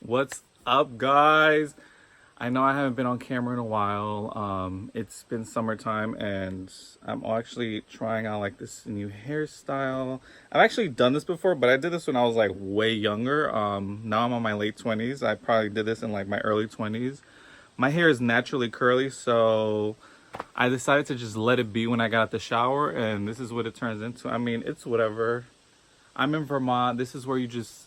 What's up, guys? I know I haven't been on camera in a while. It's been summertime and I'm actually trying out like this new hairstyle. I've actually done this before, but I did this when I was like way younger. Now I'm on my late 20s. I probably did this in like my early 20s. My hair is naturally curly, so I decided to just let it be when I got out the shower, and this is what it turns into. I mean, it's whatever. I'm in Vermont. This is where you just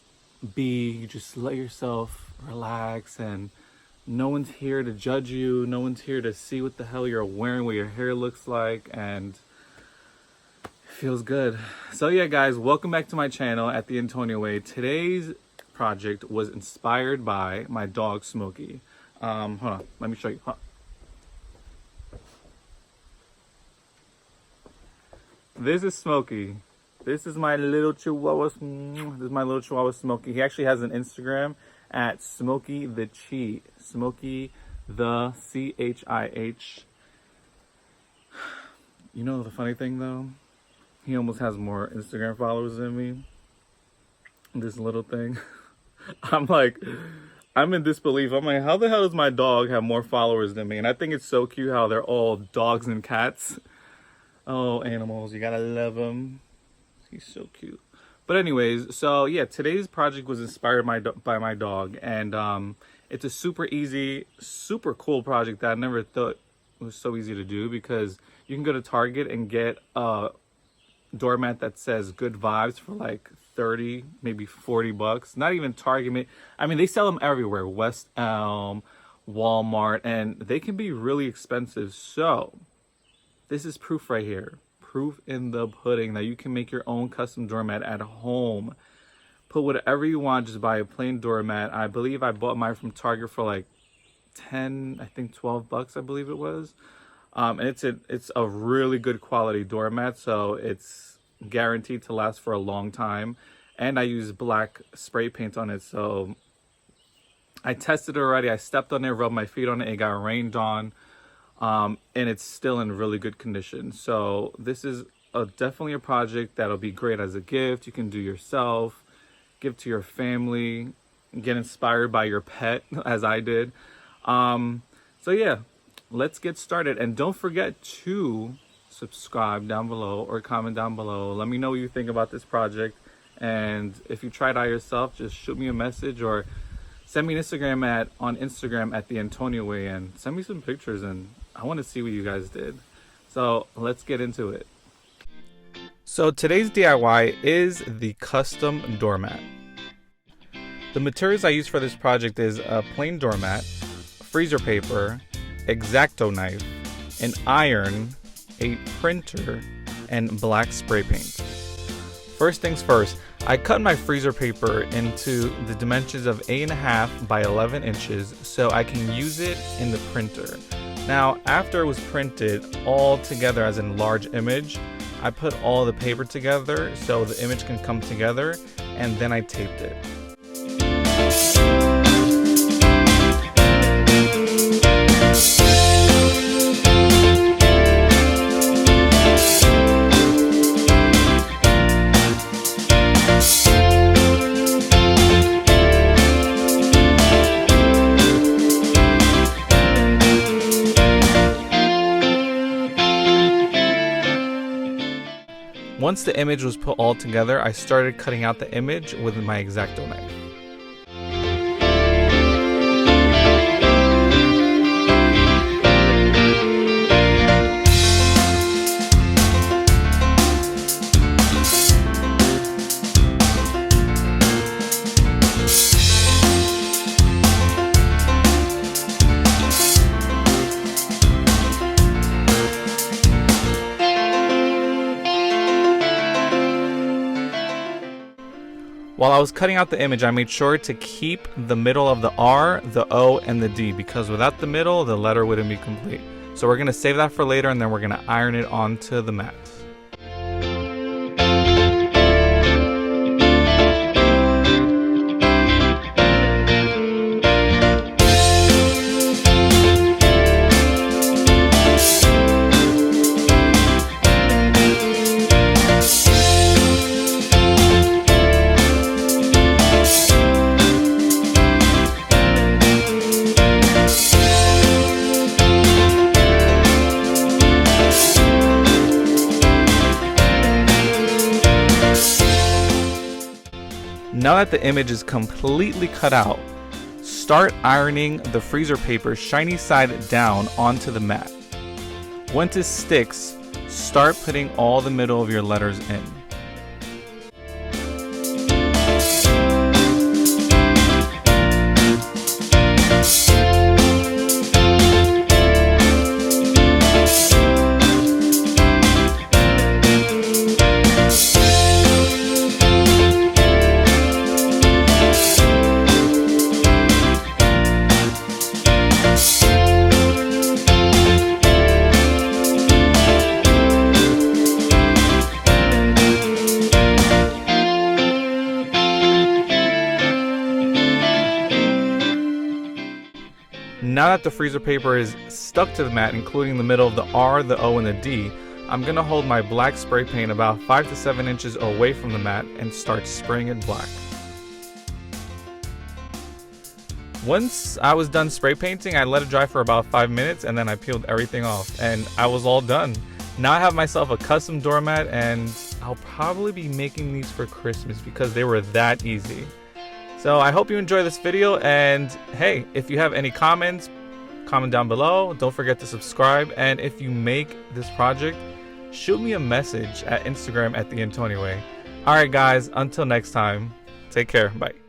let yourself relax, and no one's here to judge you. No one's here to see what the hell you're wearing, what your hair looks like, and it feels good. So yeah, guys, welcome back to my channel at TheAntonioWay. Today's project was inspired by my dog, Smokey. Hold on, let me show you. This is Smokey. This is my little Chihuahua. This is my little Chihuahua, Smokey. He actually has an Instagram at Smokey the Chi. Smokey the CHIH. You know the funny thing though? He almost has more Instagram followers than me. This little thing. I'm in disbelief. I'm like, how the hell does my dog have more followers than me? And I think it's so cute how they're all dogs and cats. Oh, animals, you gotta love them. He's so cute. But anyways, so yeah, today's project was inspired by my dog, and it's a super easy, super cool project that I never thought was so easy to do, because you can go to Target and get a doormat that says good vibes for like 30, maybe 40 bucks. Not even Target. I mean, they sell them everywhere. West Elm, Walmart, and they can be really expensive. So this is proof right here. Proof in the pudding that you can make your own custom doormat at home. Put whatever you want, just buy a plain doormat. I believe I bought mine from Target for like 10, I think 12 bucks, I believe it was. And it's a really good quality doormat, so it's guaranteed to last for a long time. And I use black spray paint on it, so I tested it already. I stepped on it, rubbed my feet on it, it got rained on. And it's still in really good condition. So this is definitely a project that'll be great as a gift. You can do yourself, give to your family, get inspired by your pet, as I did. So yeah, let's get started. And don't forget to subscribe down below or comment down below. Let me know what you think about this project. And if you try it out yourself, just shoot me a message or send me an Instagram on Instagram at TheAntonioWay, and send me some pictures, and I want to see what you guys did. So let's get into it. So today's DIY is the custom doormat. The materials I use for this project is a plain doormat, freezer paper, X-Acto knife, an iron, a printer, and black spray paint. First things first, I cut my freezer paper into the dimensions of 8.5 by 11 inches so I can use it in the printer. Now, after it was printed all together as a large image, I put all the paper together so the image can come together, and then I taped it. Once the image was put all together, I started cutting out the image with my X-Acto knife. While I was cutting out the image, I made sure to keep the middle of the R, the O, and the D, because without the middle, the letter wouldn't be complete. So we're going to save that for later, and then we're going to iron it onto the mat. that the image is completely cut out, start ironing the freezer paper shiny side down onto the mat. Once it sticks, start putting all the middle of your letters in. Now that the freezer paper is stuck to the mat, including the middle of the R, the O, and the D, I'm going to hold my black spray paint about 5 to 7 inches away from the mat and start spraying it black. Once I was done spray painting, I let it dry for about 5 minutes and then I peeled everything off and I was all done. Now I have myself a custom doormat and I'll probably be making these for Christmas because they were that easy. So I hope you enjoy this video, and hey, if you have any comments, comment down below. Don't forget to subscribe, and if you make this project, shoot me a message at Instagram at TheAntonioWay. Alright guys, until next time, take care, bye.